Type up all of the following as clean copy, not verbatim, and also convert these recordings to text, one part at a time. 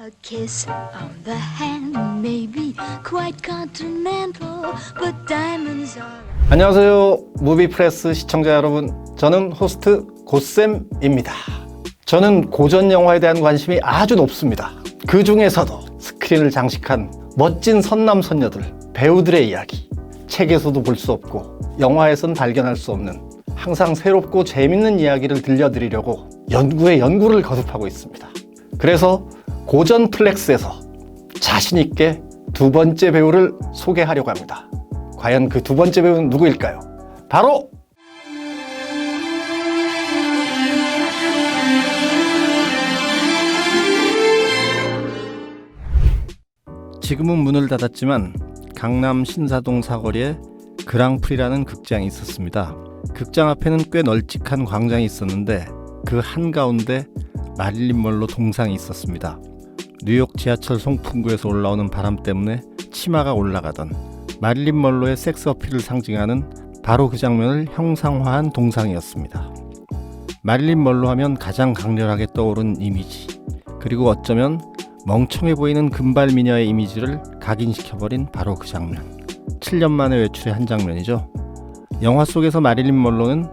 A kiss on the hand may be quite continental, but diamonds are. 안녕하세요, 무비프레스 시청자 여러분. 저는 호스트 고쌤입니다. 저는 고전 영화에 대한 관심이 아주 높습니다. 그 중에서도 스크린을 장식한 멋진 선남 선녀들, 배우들의 이야기, 책에서도 볼 수 없고 영화에선 발견할 수 없는 항상 새롭고 재밌는 이야기를 들려드리려고 연구에 연구를 거듭하고 있습니다. 그래서 고전 플렉스에서 자신 있게 두 번째 배우를 소개하려고 합니다. 과연 그 두 번째 배우는 누구일까요? 바로 지금은 문을 닫았지만 강남 신사동 사거리에 그랑프리라는 극장이 있었습니다. 극장 앞에는 꽤 널찍한 광장이 있었는데 그 한가운데 마릴린 먼로 동상이 있었습니다. 뉴욕 지하철 송풍구에서 올라오는 바람 때문에 치마가 올라가던 마릴린 먼로의 섹스 어필을 상징하는 바로 그 장면을 형상화한 동상이었습니다. 마릴린 먼로 하면 가장 강렬하게 떠오른 이미지, 그리고 어쩌면 멍청해 보이는 금발 미녀의 이미지를 각인시켜버린 바로 그 장면. 7년 만에 외출의 한 장면이죠. 영화 속에서 마릴린 먼로는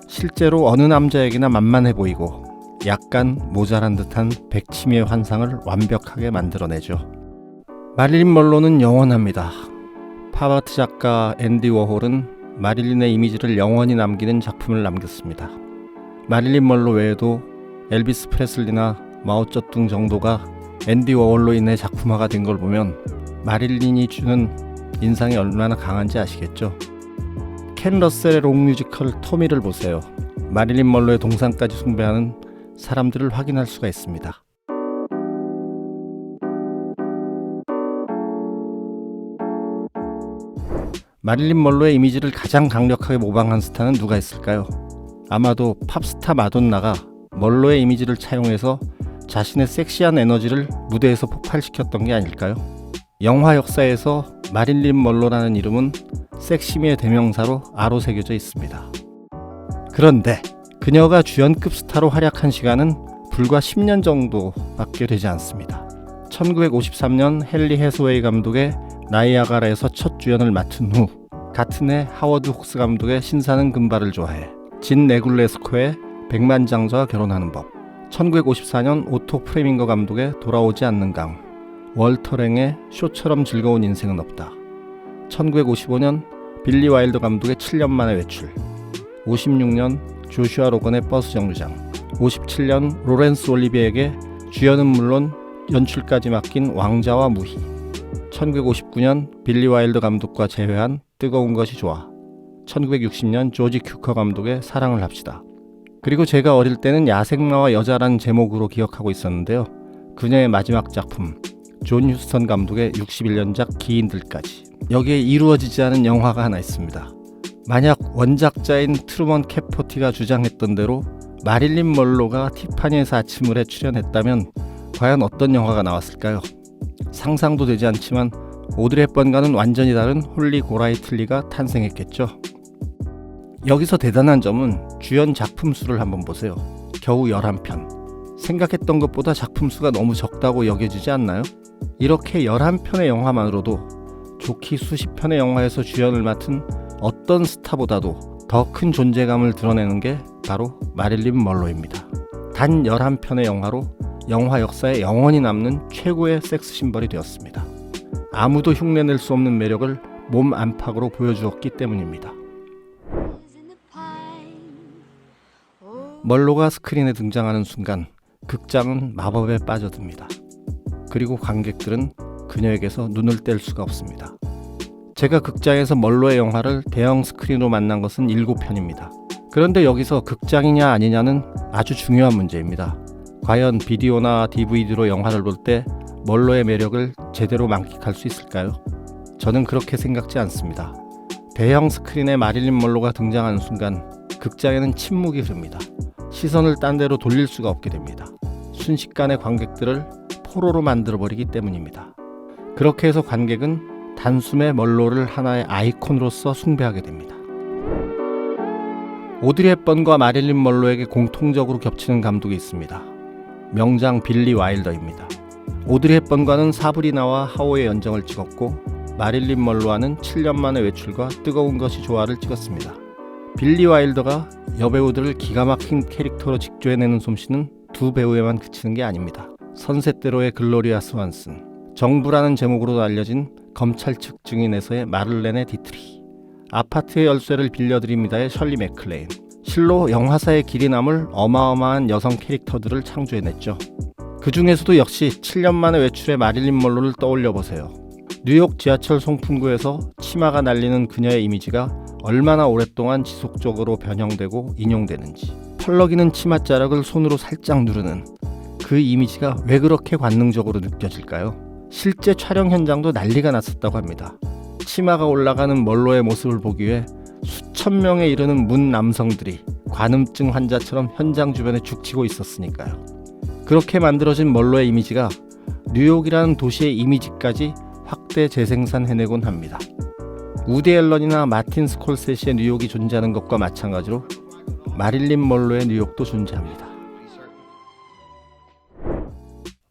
실제로 어느 남자에게나 만만해 보이고 약간 모자란 듯한 백치미의 환상을 완벽하게 만들어내죠. 마릴린 먼로는 영원합니다. 팝아트 작가 앤디 워홀은 마릴린의 이미지를 영원히 남기는 작품을 남겼습니다. 마릴린 먼로 외에도 엘비스 프레슬리나 마오쩌둥 정도가 앤디 워홀로 인해 작품화가 된 걸 보면 마릴린이 주는 인상이 얼마나 강한지 아시겠죠? 켄 러셀의 록 뮤지컬 토미를 보세요. 마릴린 먼로의 동상까지 숭배하는 사람들을 확인할 수가 있습니다. 마릴린 먼로의 이미지를 가장 강력하게 모방한 스타는 누가 있을까요? 아마도 팝스타 마돈나가 먼로의 이미지를 차용해서 자신의 섹시한 에너지를 무대에서 폭발시켰던 게 아닐까요? 영화 역사에서 마릴린 먼로라는 이름은 섹시미의 대명사로 아로 새겨져 있습니다. 그런데 그녀가 주연급 스타로 활약한 시간은 불과 10년 정도밖에 되지 않습니다. 1953년 헨리 해서웨이 감독의 나이아가라에서 첫 주연을 맡은 후 같은 해 하워드 혹스 감독의 신사는 금발을 좋아해, 진 네굴레스코의 백만장자와 결혼하는 법, 1954년 오토 프레밍거 감독의 돌아오지 않는 강, 월터 랭의 쇼처럼 즐거운 인생은 없다, 1955년 빌리 와일더 감독의 7년 만의 외출, 56년 조슈아 로건의 버스 정류장, 57년 로렌스 올리비에게 주연은 물론 연출까지 맡긴 왕자와 무희, 1959년 빌리 와일더 감독과 재회한 뜨거운 것이 좋아, 1960년 조지 큐커 감독의 사랑을 합시다. 그리고 제가 어릴 때는 야생마와 여자란 제목으로 기억하고 있었는데요. 그녀의 마지막 작품 존 휴스턴 감독의 61년작 기인들까지, 여기에 이루어지지 않은 영화가 하나 있습니다. 만약 원작자인 트루먼 캐포티가 주장했던 대로 마릴린 먼로가 티파니에서 아침을 해 출연했다면 과연 어떤 영화가 나왔을까요? 상상도 되지 않지만 오드리 헵번과는 완전히 다른 홀리 고라이틀리가 탄생했겠죠. 여기서 대단한 점은 주연 작품 수를 한번 보세요. 겨우 11편. 생각했던 것보다 작품 수가 너무 적다고 여겨지지 않나요? 이렇게 11편의 영화만으로도 좋기 수십 편의 영화에서 주연을 맡은 어떤 스타보다도 더 큰 존재감을 드러내는 게 바로 마릴린 먼로입니다. 단 11편의 영화로 영화 역사에 영원히 남는 최고의 섹스 심벌이 되었습니다. 아무도 흉내낼 수 없는 매력을 몸 안팎으로 보여주었기 때문입니다. 먼로가 스크린에 등장하는 순간 극장은 마법에 빠져듭니다. 그리고 관객들은 그녀에게서 눈을 뗄 수가 없습니다. 제가 극장에서 먼로의 영화를 대형 스크린으로 만난 것은 7편입니다. 그런데 여기서 극장이냐 아니냐는 아주 중요한 문제입니다. 과연 비디오나 DVD로 영화를 볼 때 먼로의 매력을 제대로 만끽할 수 있을까요? 저는 그렇게 생각지 않습니다. 대형 스크린에 마릴린 먼로가 등장하는 순간 극장에는 침묵이 흐릅니다. 시선을 딴 데로 돌릴 수가 없게 됩니다. 순식간에 관객들을 포로로 만들어버리기 때문입니다. 그렇게 해서 관객은 단숨에 먼로를 하나의 아이콘으로서 숭배하게 됩니다. 오드리 헵번과 마릴린 먼로에게 공통적으로 겹치는 감독이 있습니다. 명장 빌리 와일더입니다. 오드리 헵번과는 사브리나와 하오의 연정을 찍었고 마릴린 먼로와는 7년 만의 외출과 뜨거운 것이 좋아를 찍었습니다. 빌리 와일더가 여배우들을 기가 막힌 캐릭터로 직조해내는 솜씨는 두 배우에만 그치는 게 아닙니다. 선셋대로의 글로리아 스완슨, 정부라는 제목으로도 알려진 검찰 측 증인에서의 마를렌의 디트리, 아파트의 열쇠를 빌려드립니다의 셜리 맥클레인, 실로 영화사의 길이 남을 어마어마한 여성 캐릭터들을 창조해냈죠. 그 중에서도 역시 7년 만의 외출의 마릴린 먼로를 떠올려보세요. 뉴욕 지하철 송풍구에서 치마가 날리는 그녀의 이미지가 얼마나 오랫동안 지속적으로 변형되고 인용되는지, 펄럭이는 치맛자락을 손으로 살짝 누르는 그 이미지가 왜 그렇게 관능적으로 느껴질까요? 실제 촬영 현장도 난리가 났었다고 합니다. 치마가 올라가는 먼로의 모습을 보기 위해 수천 명에 이르는 문 남성들이 관음증 환자처럼 현장 주변에 죽치고 있었으니까요. 그렇게 만들어진 먼로의 이미지가 뉴욕이라는 도시의 이미지까지 확대 재생산해내곤 합니다. 우디 앨런이나 마틴 스콜세시의 뉴욕이 존재하는 것과 마찬가지로 마릴린 먼로의 뉴욕도 존재합니다.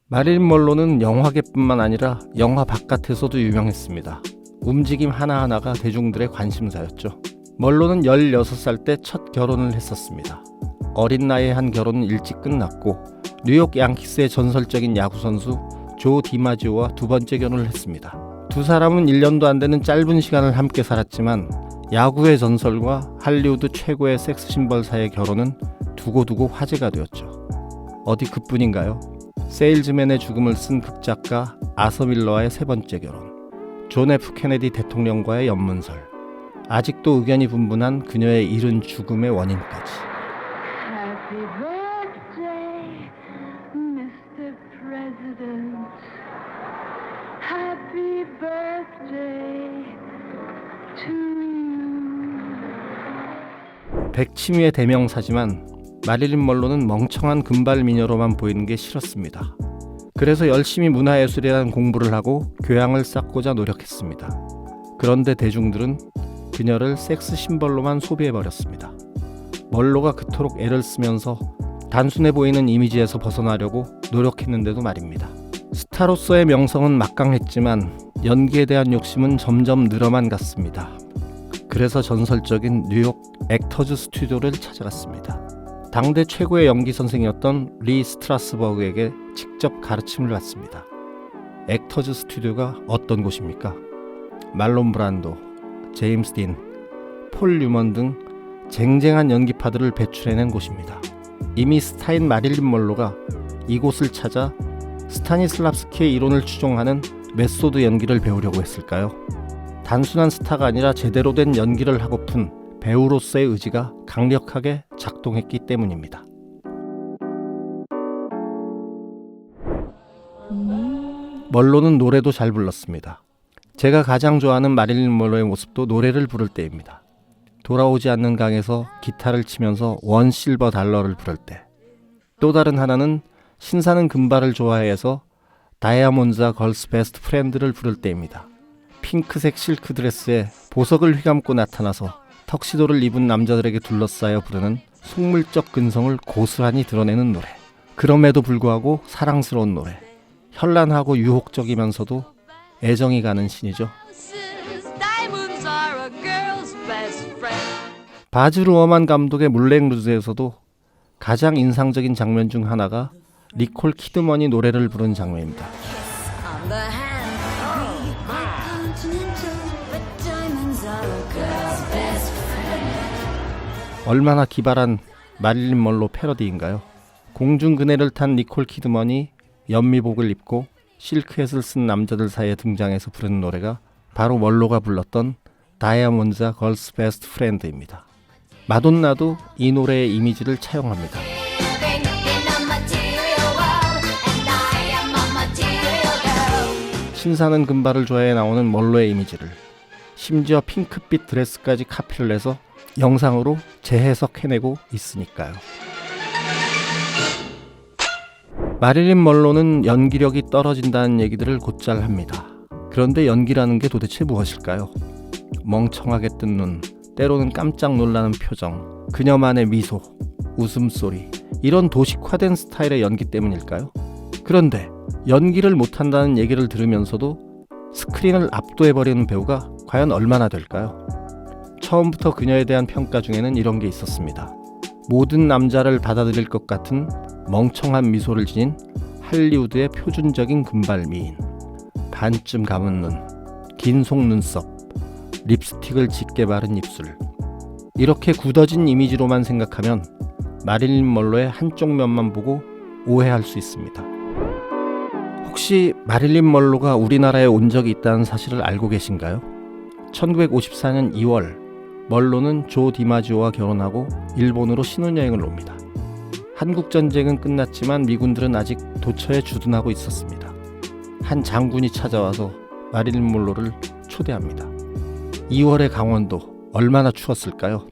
마릴린 먼로는 영화계뿐만 아니라 영화 바깥에서도 유명했습니다. 움직임 하나하나가 대중들의 관심사였죠. 먼로는 16살 때 첫 결혼을 했었습니다. 어린 나이에 한 결혼은 일찍 끝났고 뉴욕 양키스의 전설적인 야구선수 조 디마지오와 두 번째 결혼을 했습니다. 두 사람은 1년도 안 되는 짧은 시간을 함께 살았지만 야구의 전설과 할리우드 최고의 섹스 심벌 사이의 결혼은 두고두고 화제가 되었죠. 어디 그뿐인가요? 세일즈맨의 죽음을 쓴 극작가 아서 밀러와의 세 번째 결혼, 존 F 케네디 대통령과의 연문설, 아직도 의견이 분분한 그녀의 이른 죽음의 원인까지. Happy birthday, Mr. President. Happy birthday to you. 백치미의 대명사지만 마릴린 먼로는 멍청한 금발 미녀로만 보이는 게 싫었습니다. 그래서 열심히 문화예술이라는 공부를 하고 교양을 쌓고자 노력했습니다. 그런데 대중들은 그녀를 섹스 심벌로만 소비해버렸습니다. 먼로가 그토록 애를 쓰면서 단순해 보이는 이미지에서 벗어나려고 노력했는데도 말입니다. 스타로서의 명성은 막강했지만 연기에 대한 욕심은 점점 늘어만 갔습니다. 그래서 전설적인 뉴욕 액터즈 스튜디오를 찾아갔습니다. 당대 최고의 연기 선생이었던 리 스트라스버그에게 직접 가르침을 받습니다. 액터즈 스튜디오가 어떤 곳입니까? 말론 브란도, 제임스 딘, 폴 뉴먼 등 쟁쟁한 연기파들을 배출해낸 곳입니다. 이미 스타인 마릴린 먼로가 이곳을 찾아 스타니슬랍스키의 이론을 추종하는 메소드 연기를 배우려고 했을까요? 단순한 스타가 아니라 제대로 된 연기를 하고픈 배우로서의 의지가 강력하게 작동했기 때문입니다. 먼로는 노래도 잘 불렀습니다. 제가 가장 좋아하는 마릴린 먼로의 모습도 노래를 부를 때입니다. 돌아오지 않는 강에서 기타를 치면서 원 실버 달러를 부를 때, 또 다른 하나는 신사는 금발을 좋아해서 다이아몬드와 걸스 베스트 프렌드를 부를 때입니다. 핑크색 실크 드레스에 보석을 휘감고 나타나서 턱시도를 입은 남자들에게 둘러싸여 부르는 속물적 근성을 고스란히 드러내는 노래. 그럼에도 불구하고 사랑스러운 노래. 현란하고 유혹적이면서도 애정이 가는 신이죠. 바즈 루어만 감독의 물랭 루즈에서도 가장 인상적인 장면 중 하나가 니콜 키드먼이 노래를 부른 장면입니다. 얼마나 기발한 마릴린 먼로 패러디인가요? 공중 그네를 탄 니콜 키드먼이 연미복을 입고 실크햇을 쓴 남자들 사이에 등장해서 부르는 노래가 바로 먼로가 불렀던 다이아몬드와 걸스 베스트 프렌드입니다. 마돈나도 이 노래의 이미지를 차용합니다. 신사는 금발을 좋아해 나오는 먼로의 이미지를, 심지어 핑크빛 드레스까지 카피를 해서 영상으로 재해석해내고 있으니까요. 마릴린 먼로는 연기력이 떨어진다는 얘기들을 곧잘 합니다. 그런데 연기라는 게 도대체 무엇일까요? 멍청하게 뜬 눈, 때로는 깜짝 놀라는 표정, 그녀만의 미소, 웃음소리, 이런 도식화된 스타일의 연기 때문일까요? 그런데 연기를 못한다는 얘기를 들으면서도 스크린을 압도해버리는 배우가 과연 얼마나 될까요? 처음부터 그녀에 대한 평가 중에는 이런 게 있었습니다. 모든 남자를 받아들일 것 같은 멍청한 미소를 지닌 할리우드의 표준적인 금발 미인, 반쯤 감은 눈, 긴 속눈썹, 립스틱을 짙게 바른 입술. 이렇게 굳어진 이미지로만 생각하면 마릴린 먼로의 한쪽 면만 보고 오해할 수 있습니다. 혹시 마릴린 먼로가 우리나라에 온 적이 있다는 사실을 알고 계신가요? 1954년 2월 먼로는 조 디마지오와 결혼하고 일본으로 신혼여행을 옵니다. 한국전쟁은 끝났지만 미군들은 아직 도처에 주둔하고 있었습니다. 한 장군이 찾아와서 마릴린 먼로를 초대합니다. 2월의 강원도 얼마나 추웠을까요?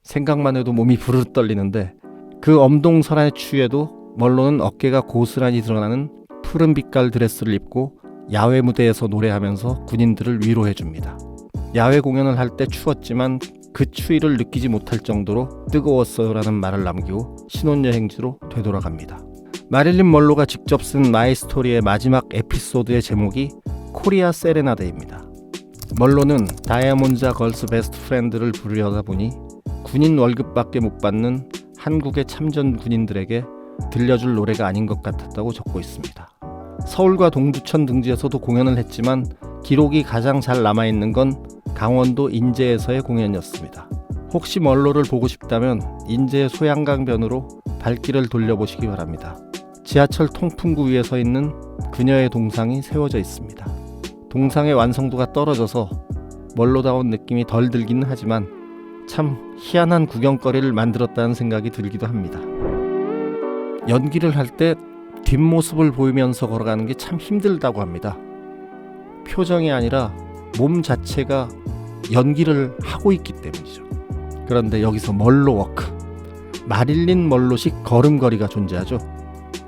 생각만 해도 몸이 부르르 떨리는데 그 엄동설한의 추위에도 먼로는 어깨가 고스란히 드러나는 푸른 빛깔 드레스를 입고 야외 무대에서 노래하면서 군인들을 위로해줍니다. 야외 공연을 할 때 추웠지만 그 추위를 느끼지 못할 정도로 뜨거웠어요라는 말을 남기고 신혼여행지로 되돌아갑니다. 마릴린 먼로가 직접 쓴 마이 스토리의 마지막 에피소드의 제목이 코리아 세레나데입니다. 먼로는 다이아몬드 걸스 베스트 프렌드를 부르려다 보니 군인 월급밖에 못 받는 한국의 참전 군인들에게 들려줄 노래가 아닌 것 같았다고 적고 있습니다. 서울과 동두천 등지에서도 공연을 했지만 기록이 가장 잘 남아있는 건 강원도 인제에서의 공연이었습니다. 혹시 먼로를 보고 싶다면 인제 소양강변으로 발길을 돌려보시기 바랍니다. 지하철 통풍구 위에 서 있는 그녀의 동상이 세워져 있습니다. 동상의 완성도가 떨어져서 먼로다운 느낌이 덜 들기는 하지만 참 희한한 구경거리를 만들었다는 생각이 들기도 합니다. 연기를 할 때 뒷모습을 보이면서 걸어가는 게 참 힘들다고 합니다. 표정이 아니라 몸 자체가 연기를 하고 있기 때문이죠. 그런데 여기서 먼로 워크, 마릴린 먼로식 걸음걸이가 존재하죠.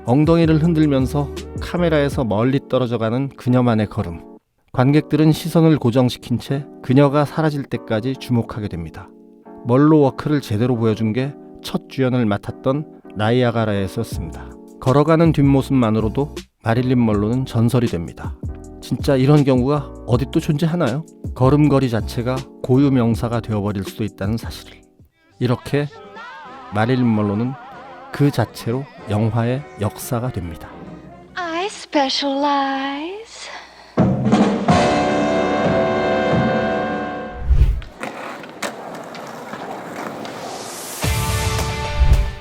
엉덩이를 흔들면서 카메라에서 멀리 떨어져 가는 그녀만의 걸음. 관객들은 시선을 고정시킨 채 그녀가 사라질 때까지 주목하게 됩니다. 먼로 워크를 제대로 보여준 게 첫 주연을 맡았던 나이아가라에서였습니다. 걸어가는 뒷모습만으로도 마릴린 먼로는 전설이 됩니다. 진짜 이런 경우가 어디 또 존재하나요? 걸음걸이 자체가 고유 명사가 되어버릴 수도 있다는 사실을. 이렇게 마릴린 먼로는 그 자체로 영화의 역사가 됩니다. I specialize.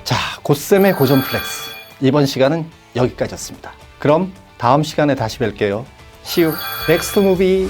자, 고쌤의 고전 플렉스. 이번 시간은 여기까지였습니다. 그럼 다음 시간에 다시 뵐게요. See you next movie.